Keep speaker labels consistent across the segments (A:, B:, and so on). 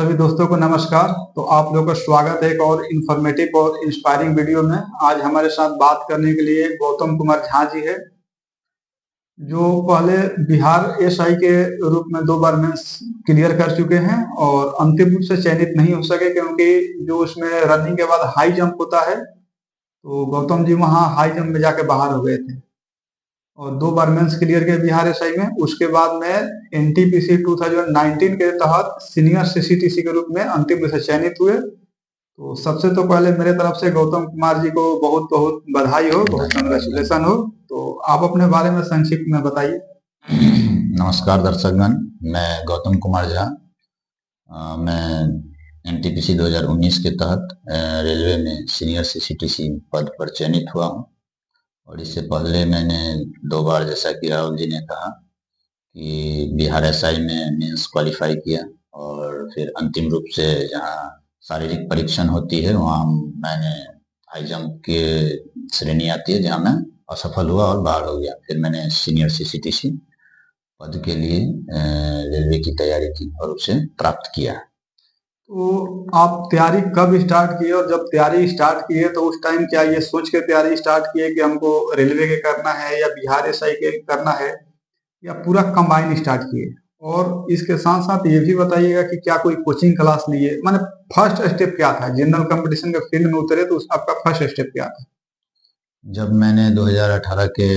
A: सभी दोस्तों को नमस्कार। तो आप लोगों का स्वागत है एक और इन्फॉर्मेटिव और इंस्पायरिंग वीडियो में। आज हमारे साथ बात करने के लिए गौतम कुमार झा जी है, जो पहले बिहार एसआई के रूप में 2 बार मेंस क्लियर कर चुके हैं और अंतिम रूप से चयनित नहीं हो सके, क्योंकि जो उसमें रनिंग के बाद हाई जंप होता है, तो गौतम जी वहाँ हाई जंप में जाके बाहर हो गए थे और 2 बार मेंस क्लियर किए बिहार एसआई में। उसके बाद में एनटीपीसी 2019 के तहत सीनियर सीसीटीसी के रूप में अंतिम रूप से चयनित हुए। तो सबसे तो पहले मेरे तरफ से गौतम कुमार जी को बहुत बहुत बधाई हो, बहुत कंग्रेचुलेसन हो। तो आप अपने बारे में संक्षिप्त में बताइए।
B: नमस्कार दर्शकगण, मैं गौतम कुमार झा। मैं एनटीपीसी 2019 के तहत रेलवे में सीनियर सीसीटीसी पद पर चयनित हुआ हूँ और इससे पहले मैंने 2 बार, जैसा कि राहुल जी ने कहा, कि बिहार एसआई में मेंस क्वालिफाई किया और फिर अंतिम रूप से जहाँ शारीरिक परीक्षण होती है वहाँ मैंने हाई जंप की श्रेणी आती है जहाँ मैं असफल हुआ और बाहर हो गया। फिर मैंने सीनियर सीसीटीसी पद के लिए रेलवे की तैयारी की और उसे प्राप्त किया।
A: तो आप तैयारी कब स्टार्ट किए, और जब तैयारी स्टार्ट किए तो उस टाइम क्या ये सोच के तैयारी स्टार्ट किए कि हमको रेलवे के करना है या बिहार एसआई के करना है, या पूरा कंबाइन स्टार्ट किए? और इसके साथ साथ ये भी बताइएगा कि क्या कोई कोचिंग क्लास लिए, माने फर्स्ट स्टेप क्या था? जनरल कंपटीशन के फील्ड में उतरे तो आपका फर्स्ट स्टेप क्या था?
B: जब मैंने 2018 के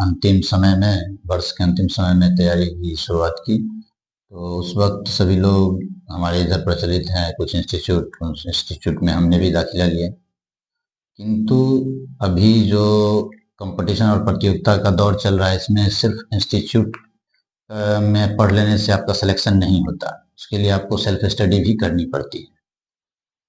B: अंतिम समय में, वर्ष के अंतिम समय में तैयारी की शुरुआत की, तो उस वक्त सभी लोग हमारे इधर प्रचलित हैं कुछ इंस्टीट्यूट, उस इंस्टीट्यूट में हमने भी दाखिला लिया। किंतु अभी जो कंपटीशन और प्रतियोगिता का दौर चल रहा है, इसमें सिर्फ इंस्टीट्यूट में पढ़ लेने से आपका सिलेक्शन नहीं होता, उसके लिए आपको सेल्फ स्टडी भी करनी पड़ती है।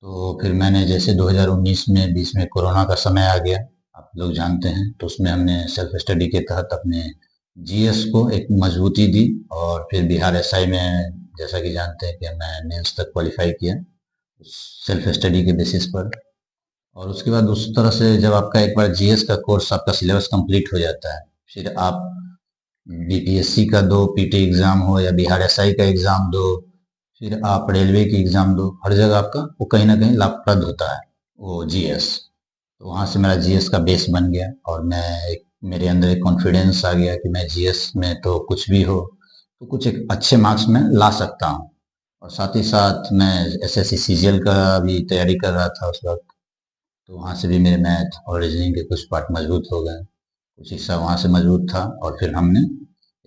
B: तो फिर मैंने जैसे 2019 में बीच में कोरोना का समय आ गया, आप लोग जानते हैं, तो उसमें हमने सेल्फ स्टडी के तहत अपने जीएस को एक मजबूती दी और फिर बिहार एसआई में, जैसा कि जानते हैं, कि मैं मेंस तक क्वालिफाई किया सेल्फ स्टडी के बेसिस पर। और उसके बाद उस तरह से जब आपका एक बार जीएस का कोर्स, आपका सिलेबस कंप्लीट हो जाता है, फिर आप बीपीएससी का दो, पीटी एग्ज़ाम हो या बिहार एसआई का एग्ज़ाम दो, फिर आप रेलवे की एग्ज़ाम दो, हर जगह आपका वो कहीं ना कहीं लाभप्रद होता है वो जीएस। तो वहाँ से मेरा जीएस का बेस बन गया और मेरे अंदर एक कॉन्फिडेंस आ गया कि मैं जीएस में तो कुछ भी हो तो कुछ एक अच्छे मार्क्स में ला सकता हूँ। और साथ ही साथ मैं एसएससी सीजीएल का भी तैयारी कर रहा था उस वक्त, तो वहाँ से भी मेरे मैथ और रीजनिंग के कुछ पार्ट मजबूत हो गए, कुछ हिस्सा वहाँ से मजबूत था और फिर हमने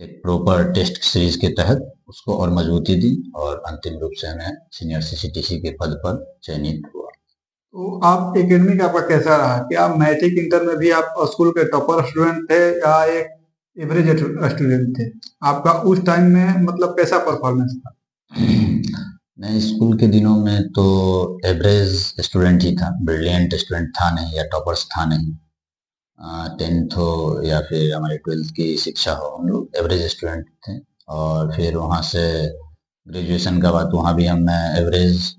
B: एक प्रॉपर टेस्ट सीरीज के तहत उसको और मजबूती दी और अंतिम रूप से मैं सीनियर सीसीटीसी के पद पर चयनित हुआ।
A: तो आप एकेडमिक आपका कैसा रहा? क्या मैट्रिक इंटर में भी आप स्कूल के टॉपर स्टूडेंट थे या एक एवरेज स्टूडेंट थे? आपका उस टाइम में मतलब कैसा परफॉर्मेंस था?
B: मैं स्कूल के दिनों में तो एवरेज स्टूडेंट ही था, ब्रिलियंट स्टूडेंट था नहीं या टॉपर्स था नहीं। 10th हो या फिर हमारे 12th की शिक्षा हो, हम लोग एवरेज स्टूडेंट थे। और फिर वहाँ से ग्रेजुएशन का बात, वहाँ भी मैं एवरेज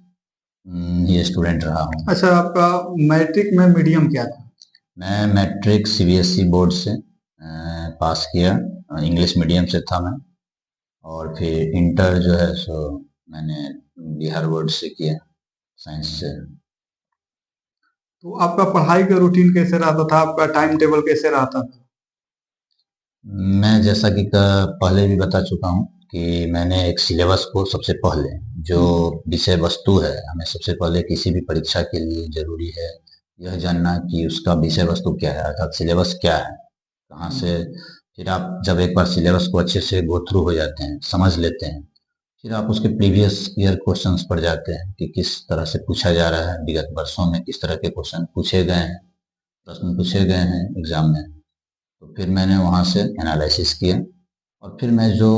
B: ही स्टूडेंट रहा हूँ।
A: अच्छा, आपका मैट्रिक में मीडियम क्या था?
B: मैं मैट्रिक सीबीएसई बोर्ड से पास किया, इंग्लिश मीडियम से था मैं। और फिर इंटर जो है सो मैंने बिहार बोर्ड से किया, साइंस से।
A: तो आपका पढ़ाई का रूटीन कैसे रहता था? आपका टाइम टेबल कैसे रहता था?
B: मैं जैसा कि पहले भी बता चुका हूँ कि मैंने एक सिलेबस को सबसे पहले, जो विषय वस्तु है, हमें सबसे पहले किसी भी परीक्षा के लिए जरूरी है यह जानना कि उसका विषय वस्तु क्या है, अर्थात सिलेबस क्या है, कहाँ से। फिर आप जब एक बार सिलेबस को अच्छे से गो थ्रू हो जाते हैं, समझ लेते हैं, फिर आप उसके प्रीवियस ईयर क्वेश्चंस पर जाते हैं कि किस तरह से पूछा जा रहा है, विगत वर्षों में किस तरह के क्वेश्चन पूछे गए हैं, प्रश्न पूछे गए हैं एग्जाम में। तो फिर मैंने वहाँ से एनालिसिस किया और फिर मैं जो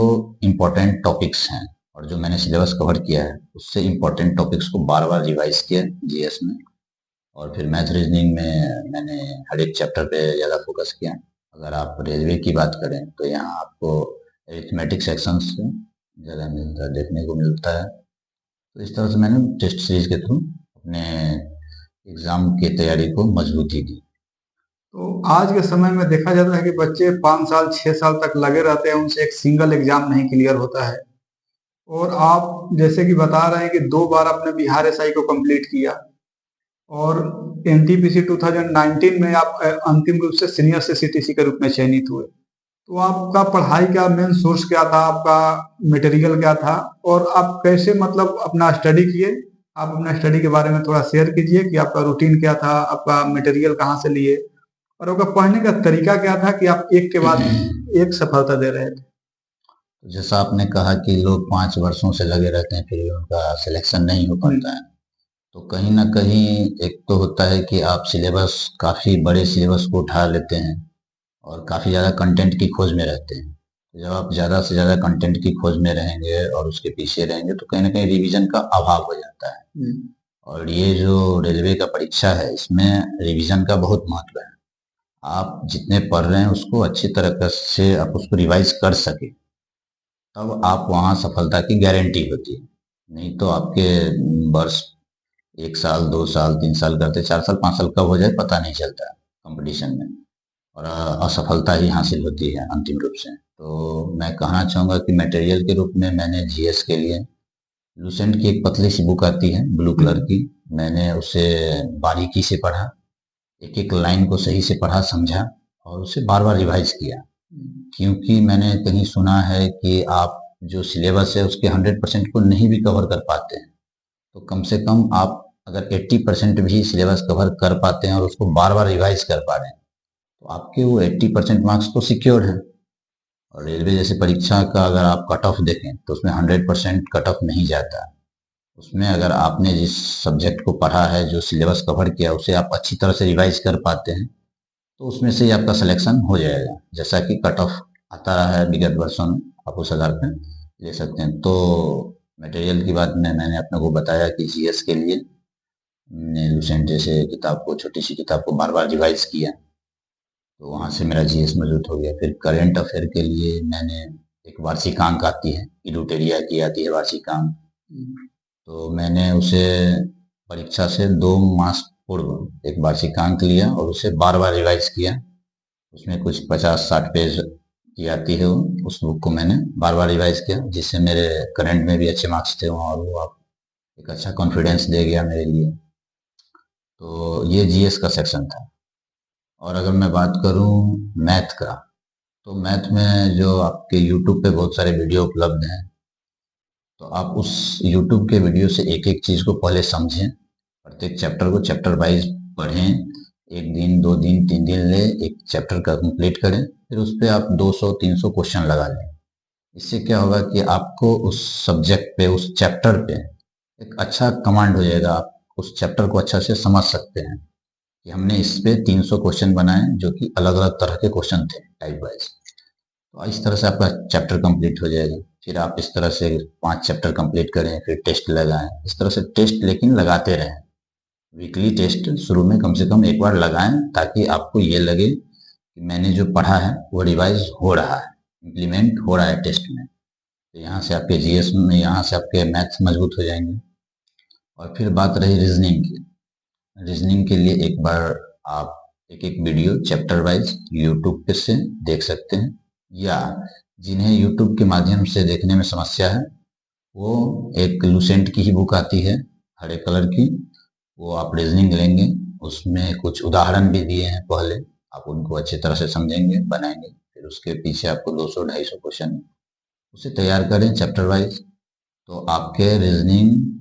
B: इम्पोर्टेंट टॉपिक्स हैं और जो मैंने सिलेबस कवर किया है उससे इम्पोर्टेंट टॉपिक्स को बार बार रिवाइज किया जीएस में। और फिर मैथ रीजनिंग में मैंने हर एक चैप्टर पे ज़्यादा फोकस किया। अगर आप रेलवे की बात करें तो यहाँ आपको अरिथमेटिक सेक्शंस ज़्यादा देखने को मिलता है। तो इस तरह से मैंने टेस्ट सीरीज के थ्रू अपने एग्ज़ाम की तैयारी को मजबूती दी।
A: तो आज के समय में देखा जाता है कि बच्चे 5 साल 6 साल तक लगे रहते हैं, उनसे एक सिंगल एग्जाम नहीं क्लियर होता है। और आप जैसे कि बता रहे हैं कि 2 बार आपने बिहार एसआई को कंप्लीट किया और एनटीपीसी 2019 में आप अंतिम रूप से सीनियर से सीटीसी के रूप में चयनित हुए। तो आपका पढ़ाई का मेन सोर्स क्या था, आपका मटेरियल क्या था और आप कैसे मतलब अपना स्टडी किए? आप अपना स्टडी के बारे में थोड़ा शेयर कीजिए कि आपका रूटीन क्या था, आपका मटेरियल कहाँ से लिए और आपका पढ़ने का तरीका क्या था कि आप एक के बाद एक सफलता दे रहे थे?
B: जैसा आपने कहा कि लोग 5 वर्षों से लगे रहते हैं फिर भी उनका सिलेक्शन नहीं हो पाता है, तो कहीं ना कहीं एक तो होता है कि आप सिलेबस काफ़ी बड़े सिलेबस को उठा लेते हैं और काफ़ी ज़्यादा कंटेंट की खोज में रहते हैं। तो जब आप ज़्यादा से ज़्यादा कंटेंट की खोज में रहेंगे और उसके पीछे रहेंगे तो कहीं ना कहीं रिवीजन का अभाव हो जाता है। और ये जो रेलवे का परीक्षा है इसमें रिवीजन का बहुत महत्व है। आप जितने पढ़ रहे हैं उसको अच्छी तरह से आप उसको रिवाइज कर सके, तब आप वहाँ सफलता की गारंटी होती है। नहीं तो आपके वर्ष 1 साल 2 साल 3 साल करते 4 साल 5 साल कब हो जाए पता नहीं चलता कंपटीशन में, और असफलता ही हासिल होती है अंतिम रूप से। तो मैं कहना चाहूँगा कि मटेरियल के रूप में मैंने जीएस के लिए लूसेंट की एक पतली सी बुक आती है ब्लू कलर की, मैंने उसे बारीकी से पढ़ा, एक एक लाइन को सही से पढ़ा समझा और उसे बार बार रिवाइज किया। क्योंकि मैंने कहीं सुना है कि आप जो सिलेबस है उसके 100% को नहीं भी कवर कर पाते हैं, तो कम से कम आप अगर 80% भी सिलेबस कवर कर पाते हैं और उसको बार बार रिवाइज कर पा रहे हैं तो आपके वो 80% मार्क्स तो सिक्योर हैं। और रेलवे जैसे परीक्षा का अगर आप कट ऑफ देखें तो उसमें 100% कट ऑफ नहीं जाता। उसमें अगर आपने जिस सब्जेक्ट को पढ़ा है, जो सिलेबस कवर किया, उसे आप अच्छी तरह से रिवाइज कर पाते हैं तो उसमें से ही आपका सिलेक्शन हो जाएगा। जैसा कि कट ऑफ आता रहा है विगत वर्षों में, आप उस आधार पर ले सकते हैं। तो मटेरियल की बात में मैंने अपने को बताया कि जीएस के लिए मैंने लूसेंट जैसे किताब को, छोटी सी किताब को बार बार रिवाइज किया, तो वहाँ से मेरा जीएस मजबूत हो गया। फिर करंट अफेयर के लिए मैंने एक वार्षिकांक आती है, इडूटेरिया की आती है वार्षिकांक, तो मैंने उसे परीक्षा से 2 मास पूर्व एक वार्षिकांक लिया और उसे बार बार रिवाइज किया। उसमें कुछ 50-60 पेज की आती है, उस बुक को मैंने बार बार रिवाइज किया, जिससे मेरे करंट में भी अच्छे मार्क्स थे वहाँ, और वो आप एक अच्छा कॉन्फिडेंस दे गया मेरे लिए। तो ये जीएस का सेक्शन था। और अगर मैं बात करूँ मैथ का, तो मैथ में जो आपके यूट्यूब पे बहुत सारे वीडियो उपलब्ध हैं, तो आप उस यूट्यूब के वीडियो से एक एक चीज़ को पहले समझें, प्रत्येक चैप्टर को चैप्टर वाइज पढ़ें, 1 दिन 2 दिन 3 दिन ले एक चैप्टर का कंप्लीट करें, फिर उस पर आप 200-300 क्वेश्चन लगा लें। इससे क्या होगा कि आपको उस सब्जेक्ट पे, उस चैप्टर पे एक अच्छा कमांड हो जाएगा, आप उस चैप्टर को अच्छा से समझ सकते हैं कि हमने इस पे 300 क्वेश्चन बनाए जो कि अलग अलग तरह के क्वेश्चन थे टाइप वाइज। तो इस तरह से आपका चैप्टर कंप्लीट हो जाएगा। फिर आप इस तरह से 5 चैप्टर कंप्लीट करें, फिर टेस्ट लगाएं, इस तरह से टेस्ट लेकिन लगाते रहें। वीकली टेस्ट शुरू में कम से कम एक बार लगाएं, ताकि आपको ये लगे कि मैंने जो पढ़ा है वो रिवाइज हो रहा है, इम्प्लीमेंट हो रहा है टेस्ट में। तो यहाँ से आपके जीएस में, यहाँ से आपके मैथ्स मजबूत हो जाएंगे। और फिर बात रही रीजनिंग की, रीजनिंग के लिए एक बार आप एक एक वीडियो चैप्टर वाइज यूट्यूब पे से देख सकते हैं, या जिन्हें यूट्यूब के माध्यम से देखने में समस्या है वो एक लूसेंट की ही बुक आती है हरे कलर की, वो आप रीजनिंग लेंगे, उसमें कुछ उदाहरण भी दिए हैं पहले, आप उनको अच्छी तरह से समझेंगे, बनाएंगे, फिर उसके पीछे आपको 200-250 क्वेश्चन उसे तैयार करें चैप्टर वाइज, तो आपके रीजनिंग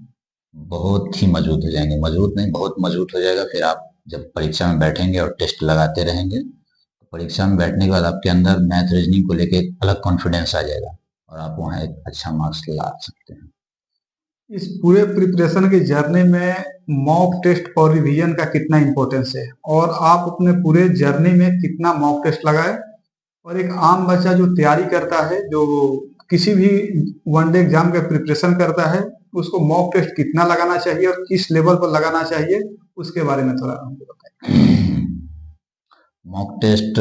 B: बहुत ही मजबूत हो जाएंगे। मजबूत नहीं, बहुत मजबूत हो जाएगा। फिर आप जब परीक्षा में बैठेंगे और टेस्ट लगाते रहेंगे, तो परीक्षा में बैठने के बाद आपके अंदर मैथ रीजनिंग को लेके एक अलग कॉन्फिडेंस आ जाएगा और आप वहाँ एक अच्छा मार्क्स ला सकते हैं।
A: इस पूरे प्रिपरेशन की जर्नी में मॉक टेस्ट और रिवीजन का कितना इम्पोर्टेंस है और आप अपने पूरे जर्नी में कितना मॉक टेस्ट लगाए? और एक आम बच्चा जो तैयारी करता है, जो किसी भी वनडे एग्जाम का प्रिपरेशन करता है, उसको मॉक टेस्ट कितना लगाना चाहिए और किस लेवल पर लगाना चाहिए, उसके बारे में थोड़ा हमको बताएं।
B: मॉक टेस्ट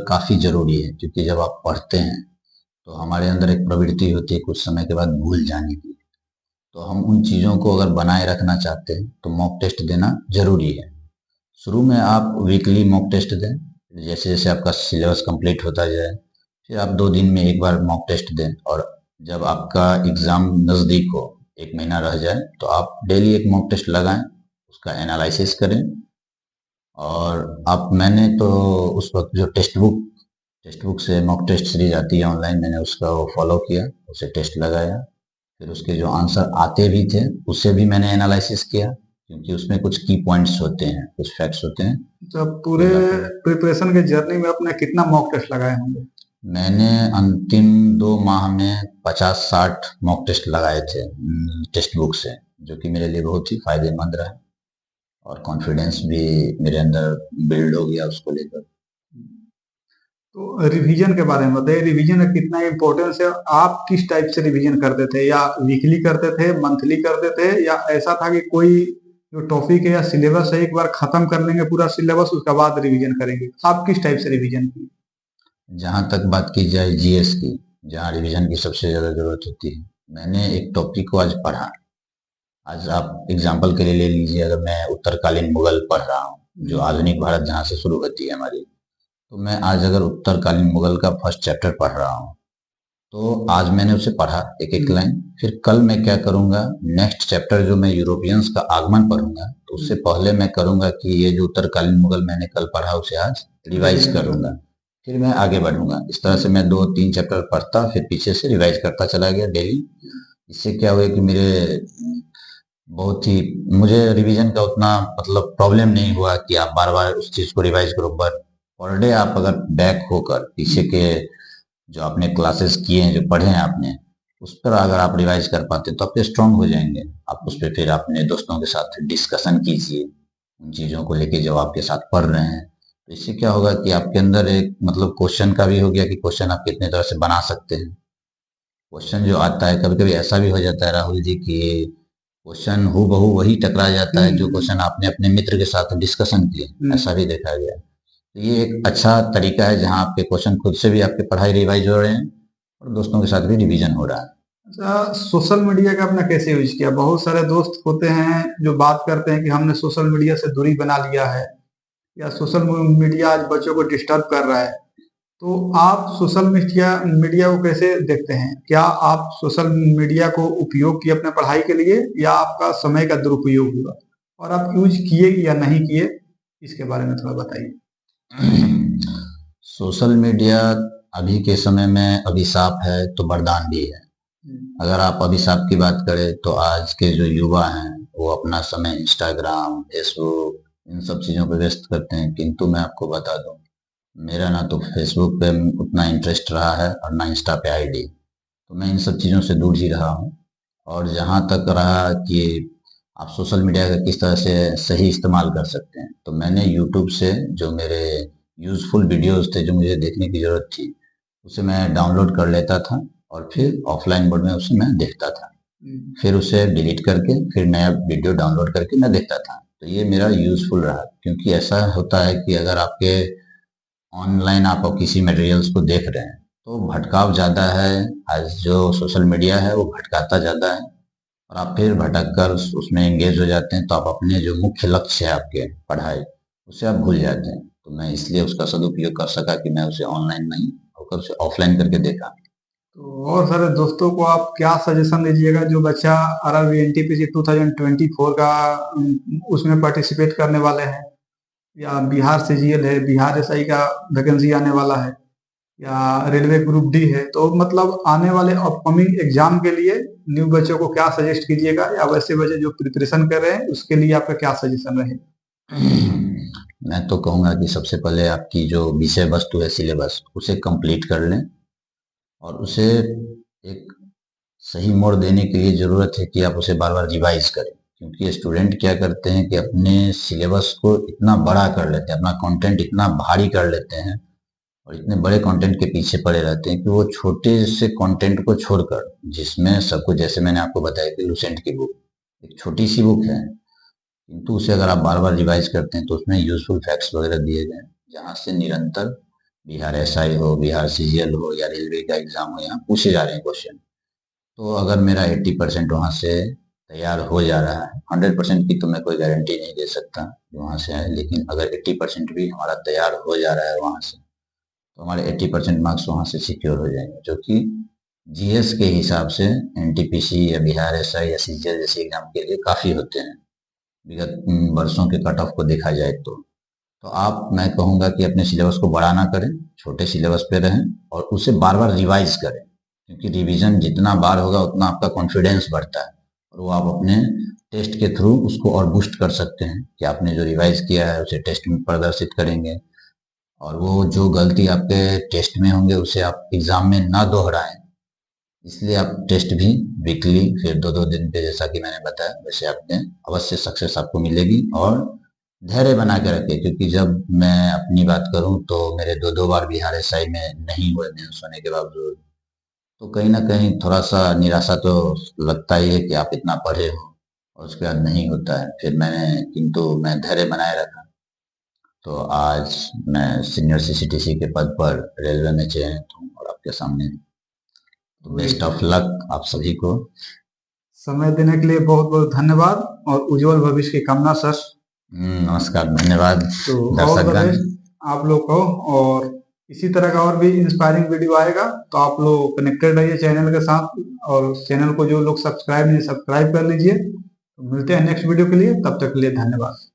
B: काफ़ी ज़रूरी है, क्योंकि जब आप पढ़ते हैं तो हमारे अंदर एक प्रवृत्ति होती है कुछ समय के बाद भूल जाने की, तो हम उन चीज़ों को अगर बनाए रखना चाहते हैं तो मॉक टेस्ट देना ज़रूरी है। शुरू में आप वीकली मॉक टेस्ट दें, जैसे जैसे आपका सिलेबस कंप्लीट होता जाए फिर आप 2 दिन में एक बार मॉक टेस्ट दें, और जब आपका एग्ज़ाम नज़दीक हो, 1 महीना रह जाए, तो आप डेली एक मॉक टेस्ट लगाएं, उसका एनालिसिस करें। और आप मैंने तो उस वक्त जो टेक्स्ट बुक से मॉक टेस्ट सीरीज आती है ऑनलाइन, मैंने उसका वो फॉलो किया, उसे टेस्ट लगाया। फिर उसके जो आंसर आते भी थे उसे भी मैंने एनालिसिस किया, क्योंकि उसमें कुछ की पॉइंट्स होते हैं, कुछ फैक्ट्स होते हैं।
A: जब पूरे प्रिपरेशन के जर्नी में आपने कितना मॉक टेस्ट लगाए होंगे?
B: मैंने अंतिम 2 माह में 50-60 मॉक टेस्ट लगाए थे टेक्स्ट बुक से, जो कि मेरे लिए बहुत ही फायदेमंद रहा और कॉन्फिडेंस भी मेरे अंदर बिल्ड हो गया उसको लेकर।
A: तो रिवीजन के बारे में बताइए, रिवीजन का कितना इम्पोर्टेंस है? आप किस टाइप से रिवीजन करते थे? या वीकली करते थे, मंथली करते थे, या ऐसा था कि कोई जो टॉपिक है या सिलेबस है एक बार खत्म कर लेंगे पूरा सिलेबस, उसके बाद रिवीजन करेंगे? आप किस टाइप से रिवीजन किए?
B: जहाँ तक बात की जाए जीएस की, जहाँ रिवीजन की सबसे ज़्यादा ज़रूरत होती है, मैंने एक टॉपिक को आज पढ़ा। आज आप एग्जाम्पल के लिए ले लीजिए, अगर मैं उत्तरकालीन मुगल पढ़ रहा हूँ, जो आधुनिक भारत जहाँ से शुरू होती है हमारी, तो मैं आज अगर उत्तरकालीन मुगल का फर्स्ट चैप्टर पढ़ रहा हूँ, तो आज मैंने उसे पढ़ा एक एक लाइन। फिर कल मैं क्या करूँगा, नेक्स्ट चैप्टर जो मैं यूरोपियंस का आगमन पढ़ूंगा, तो उससे पहले मैं करूँगा कि ये जो उत्तरकालीन मुगल मैंने कल पढ़ा उसे आज रिवाइज करूँगा, फिर मैं आगे बढ़ूंगा। इस तरह से मैं 2-3 चैप्टर पढ़ता, फिर पीछे से रिवाइज करता चला गया डेली। इससे क्या हुआ कि बहुत ही मुझे रिवीजन का उतना मतलब प्रॉब्लम नहीं हुआ कि आप बार बार उस चीज़ को रिवाइज करो। बट पर डे आप अगर बैक होकर पीछे के जो आपने क्लासेस किए हैं, जो पढ़े हैं आपने, उस पर अगर आप रिवाइज कर पाते तो आप स्ट्रांग हो जाएंगे। आप उस पर फिर अपने दोस्तों के साथ डिस्कशन कीजिए उन चीज़ों को लेके जो आपके साथ पढ़ रहे हैं। तो इससे क्या होगा कि आपके अंदर एक मतलब क्वेश्चन का भी हो गया कि क्वेश्चन आप कितने तरह से बना सकते हैं। क्वेश्चन जो आता है, कभी कभी ऐसा भी हो जाता है राहुल जी कि क्वेश्चन हूबहू वही टकरा जाता है जो क्वेश्चन आपने अपने मित्र के साथ डिस्कशन किए, ऐसा भी देखा गया। तो ये एक अच्छा तरीका है जहाँ आपके क्वेश्चन खुद से भी आपके पढ़ाई रिवाइज हो रहे हैं और दोस्तों के साथ भी रिवीजन हो रहा है।
A: अच्छा, सोशल मीडिया का आपने कैसे यूज किया? बहुत सारे दोस्त होते हैं जो बात करते हैं कि हमने सोशल मीडिया से दूरी बना लिया है, या सोशल मीडिया आज बच्चों को डिस्टर्ब कर रहा है। तो आप सोशल मीडिया मीडिया को कैसे देखते हैं? क्या आप सोशल मीडिया को उपयोग किए अपने पढ़ाई के लिए, या आपका समय का दुरुपयोग हुआ? और आप यूज किए या नहीं किए, इसके बारे में थोड़ा बताइए।
B: सोशल मीडिया अभी के समय में अभिशाप है तो वरदान भी है। अगर आप अभिशाप की बात करें तो आज के जो युवा हैं वो अपना समय इंस्टाग्राम, फेसबुक, इन सब चीज़ों पे व्यस्त करते हैं। किंतु मैं आपको बता दूं, मेरा ना तो फेसबुक पे उतना इंटरेस्ट रहा है और ना इंस्टा पे आईडी, तो मैं इन सब चीज़ों से दूर ही रहा हूँ। और जहाँ तक रहा कि आप सोशल मीडिया का किस तरह से सही इस्तेमाल कर सकते हैं, तो मैंने यूट्यूब से जो मेरे यूज़फुल वीडियोस थे जो मुझे देखने की ज़रूरत थी, उसे मैं डाउनलोड कर लेता था और फिर ऑफलाइन मोड में उसे मैं देखता था। फिर उसे डिलीट करके फिर नया वीडियो डाउनलोड करके मैं देखता था। तो ये मेरा यूज़फुल रहा, क्योंकि ऐसा होता है कि अगर आपके ऑनलाइन आप किसी मटेरियल्स को देख रहे हैं तो भटकाव ज़्यादा है। आज जो सोशल मीडिया है वो भटकाता ज़्यादा है और आप फिर भटक कर उसमें एंगेज हो जाते हैं, तो आप अपने जो मुख्य लक्ष्य है आपके पढ़ाई, उसे आप भूल जाते हैं। तो मैं इसलिए उसका सदुपयोग कर सका कि मैं उसे ऑनलाइन नहीं होकर उसे ऑफलाइन करके देखा।
A: तो और सारे दोस्तों को आप क्या सजेशन दीजिएगा जो बच्चा आरआरबी एनटीपीसी 2024 का उसमें पार्टिसिपेट करने वाले हैं, या बिहार सीजीएल है, बिहार एसआई का वैकेंसी आने वाला है, या रेलवे ग्रुप डी है, तो मतलब आने वाले अपकमिंग एग्जाम के लिए न्यू बच्चों को क्या सजेस्ट कीजिएगा, या वैसे बच्चे जो प्रिपरेशन कर रहे हैं उसके लिए आपका क्या सजेशन रहे?
B: मैं तो कहूँगा कि सबसे पहले आपकी जो विषय वस्तु है सिलेबस, उसे कंप्लीट कर लें और उसे एक सही मोड़ देने के लिए ज़रूरत है कि आप उसे बार बार रिवाइज करें। क्योंकि स्टूडेंट क्या करते हैं कि अपने सिलेबस को इतना बड़ा कर लेते हैं, अपना कंटेंट इतना भारी कर लेते हैं और इतने बड़े कंटेंट के पीछे पड़े रहते हैं कि वो छोटे से कंटेंट को छोड़कर, जिसमें सब कुछ, जैसे मैंने आपको बताया कि लुसेंट की बुक एक छोटी सी बुक है, किंतु उसे अगर आप बार बार रिवाइज करते हैं तो उसमें यूजफुल फैक्ट्स वगैरह दिए गए हैं, जहाँ से निरंतर बिहार एसआई हो, बिहार सीजीएल हो या रेलवे का एग्जाम हो, यहाँ पूछे जा रहे हैं क्वेश्चन। तो अगर मेरा 80% वहाँ से तैयार हो जा रहा है, 100% की तो मैं कोई गारंटी नहीं दे सकता वहाँ से है, लेकिन अगर 80% भी हमारा तैयार हो जा रहा है वहाँ से, तो हमारे 80% मार्क्स वहाँ से सिक्योर हो जाएंगे, जो कि जीएस के हिसाब से एनटीपीसी या बिहार एसआई या सीजीएल जैसे एग्जाम के लिए काफ़ी होते हैं विगत वर्षों के कट ऑफ को देखा जाए तो आप मैं कहूँगा कि अपने सिलेबस को बड़ा ना करें, छोटे सिलेबस पे रहें और उसे बार बार रिवाइज करें, क्योंकि रिवीजन जितना बार होगा उतना आपका कॉन्फिडेंस बढ़ता है और वो आप अपने टेस्ट के थ्रू उसको और बूस्ट कर सकते हैं कि आपने जो रिवाइज किया है उसे टेस्ट में प्रदर्शित करेंगे और वो जो गलती आपके टेस्ट में होंगे उसे आप एग्जाम में ना दोहराएं। इसलिए आप टेस्ट भी वीकली फिर 2-2 दिन पे जैसा कि मैंने बताया वैसे आपने अवश्य सक्सेस आपको मिलेगी और धैर्य बना के रखें, क्योंकि जब मैं अपनी बात करूं तो मेरे 2-2 बार बिहार एसआई में नहीं हुए मेंस होने के बावजूद, तो कहीं ना कहीं थोड़ा सा निराशा तो लगता ही है कि आप इतना पढ़े हो और उसके बाद नहीं होता है। फिर किंतु मैं धैर्य बनाए रखा तो आज मैं सीनियर सीसीटीसी के पद पर रेलवे में चयनित हूँ और आपके सामने। तो बेस्ट ऑफ लक आप सभी को।
A: समय देने के लिए बहुत बहुत धन्यवाद और उज्जवल भविष्य की कामना सर।
B: नमस्कार, धन्यवाद
A: तो
B: दर्शकगण।
A: आप लोग को और इसी तरह का और भी इंस्पायरिंग वीडियो आएगा तो आप लोग कनेक्टेड रहिए चैनल के साथ और चैनल को जो लोग सब्सक्राइब नहीं सब्सक्राइब कर लीजिए। तो मिलते हैं नेक्स्ट वीडियो के लिए, तब तक के लिए धन्यवाद।